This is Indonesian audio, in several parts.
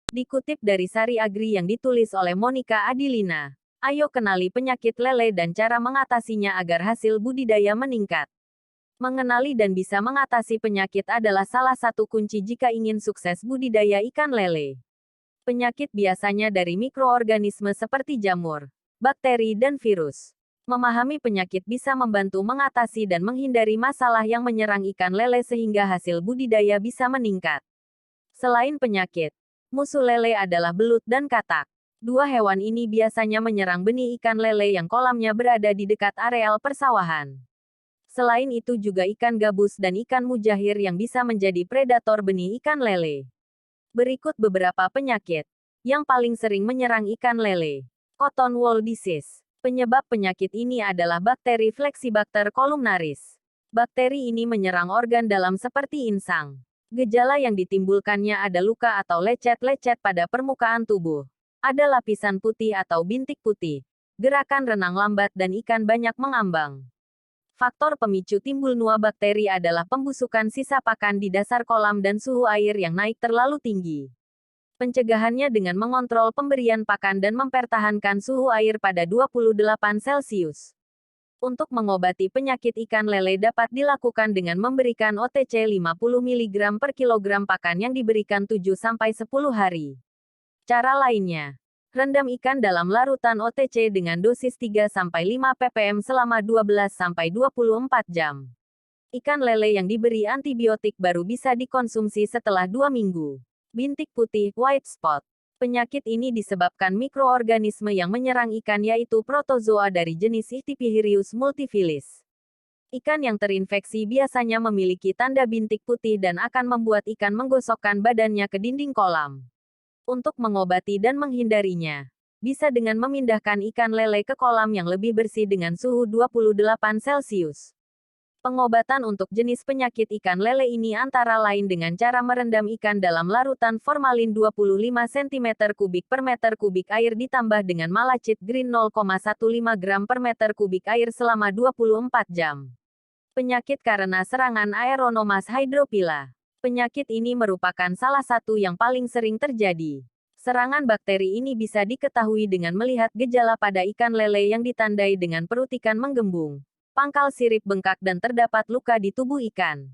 Dikutip dari Sari Agri yang ditulis oleh Monica Adilina. Ayo kenali penyakit lele dan cara mengatasinya agar hasil budidaya meningkat. Mengenali dan bisa mengatasi penyakit adalah salah satu kunci jika ingin sukses budidaya ikan lele. Penyakit biasanya dari mikroorganisme seperti jamur, bakteri, dan virus. Memahami penyakit bisa membantu mengatasi dan menghindari masalah yang menyerang ikan lele sehingga hasil budidaya bisa meningkat. Selain penyakit, musuh lele adalah belut dan katak. Dua hewan ini biasanya menyerang benih ikan lele yang kolamnya berada di dekat areal persawahan. Selain itu juga ikan gabus dan ikan mujahir yang bisa menjadi predator benih ikan lele. Berikut beberapa penyakit yang paling sering menyerang ikan lele. Cotton wool disease. Penyebab penyakit ini adalah bakteri Flexibacter columnaris. Bakteri ini menyerang organ dalam seperti insang. Gejala yang ditimbulkannya ada luka atau lecet-lecet pada permukaan tubuh. Ada lapisan putih atau bintik putih. Gerakan renang lambat dan ikan banyak mengambang. Faktor pemicu timbulnya bakteri adalah pembusukan sisa pakan di dasar kolam dan suhu air yang naik terlalu tinggi. Pencegahannya dengan mengontrol pemberian pakan dan mempertahankan suhu air pada 28 Celcius. Untuk mengobati penyakit ikan lele dapat dilakukan dengan memberikan OTC 50 mg per kilogram pakan yang diberikan 7-10 hari. Cara lainnya, rendam ikan dalam larutan OTC dengan dosis 3-5 ppm selama 12-24 jam. Ikan lele yang diberi antibiotik baru bisa dikonsumsi setelah 2 minggu. Bintik putih, white spot. Penyakit ini disebabkan mikroorganisme yang menyerang ikan yaitu protozoa dari jenis Ichthypihirius multifilis. Ikan yang terinfeksi biasanya memiliki tanda bintik putih dan akan membuat ikan menggosokkan badannya ke dinding kolam. Untuk mengobati dan menghindarinya, bisa dengan memindahkan ikan lele ke kolam yang lebih bersih dengan suhu 28 Celcius. Pengobatan untuk jenis penyakit ikan lele ini antara lain dengan cara merendam ikan dalam larutan formalin 25 cm3 per meter kubik air ditambah dengan malachite green 0,15 gram per meter kubik air selama 24 jam. Penyakit karena serangan Aeronomas hydropila. Penyakit ini merupakan salah satu yang paling sering terjadi. Serangan bakteri ini bisa diketahui dengan melihat gejala pada ikan lele yang ditandai dengan perut ikan menggembung, pangkal sirip bengkak dan terdapat luka di tubuh ikan.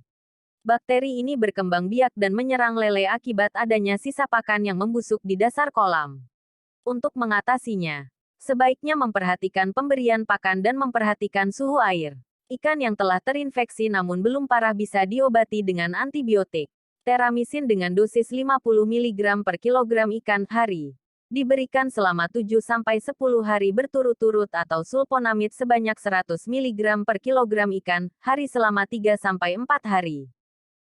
Bakteri ini berkembang biak dan menyerang lele akibat adanya sisa pakan yang membusuk di dasar kolam. Untuk mengatasinya, sebaiknya memperhatikan pemberian pakan dan memperhatikan suhu air. Ikan yang telah terinfeksi namun belum parah bisa diobati dengan antibiotik. Teramisin dengan dosis 50 mg per kilogram ikan hari. Diberikan selama 7-10 hari berturut-turut atau sulfonamid sebanyak 100 mg per kilogram ikan, hari selama 3-4 hari.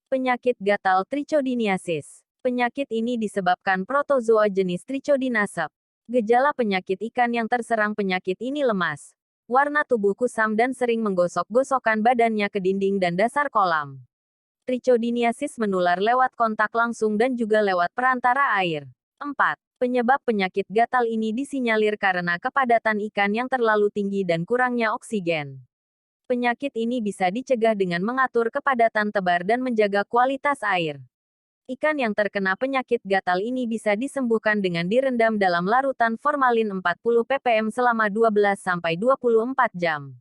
Penyakit gatal trichodiniasis. Penyakit ini disebabkan protozoa jenis Trichodinasep. Gejala penyakit ikan yang terserang penyakit ini lemas, warna tubuh kusam dan sering menggosok-gosokkan badannya ke dinding dan dasar kolam. Trichodiniasis menular lewat kontak langsung dan juga lewat perantara air. 4. Penyebab penyakit gatal ini disinyalir karena kepadatan ikan yang terlalu tinggi dan kurangnya oksigen. Penyakit ini bisa dicegah dengan mengatur kepadatan tebar dan menjaga kualitas air. Ikan yang terkena penyakit gatal ini bisa disembuhkan dengan direndam dalam larutan formalin 40 ppm selama 12-24 jam.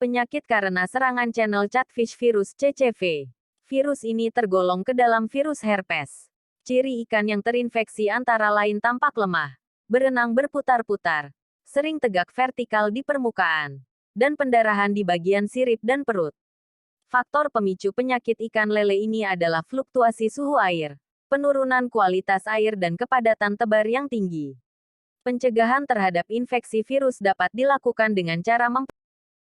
Penyakit karena serangan channel catfish virus CCV. Virus ini tergolong ke dalam virus herpes. Ciri ikan yang terinfeksi antara lain tampak lemah, berenang berputar-putar, sering tegak vertikal di permukaan, dan pendarahan di bagian sirip dan perut. Faktor pemicu penyakit ikan lele ini adalah fluktuasi suhu air, penurunan kualitas air dan kepadatan tebar yang tinggi. Pencegahan terhadap infeksi virus dapat dilakukan dengan cara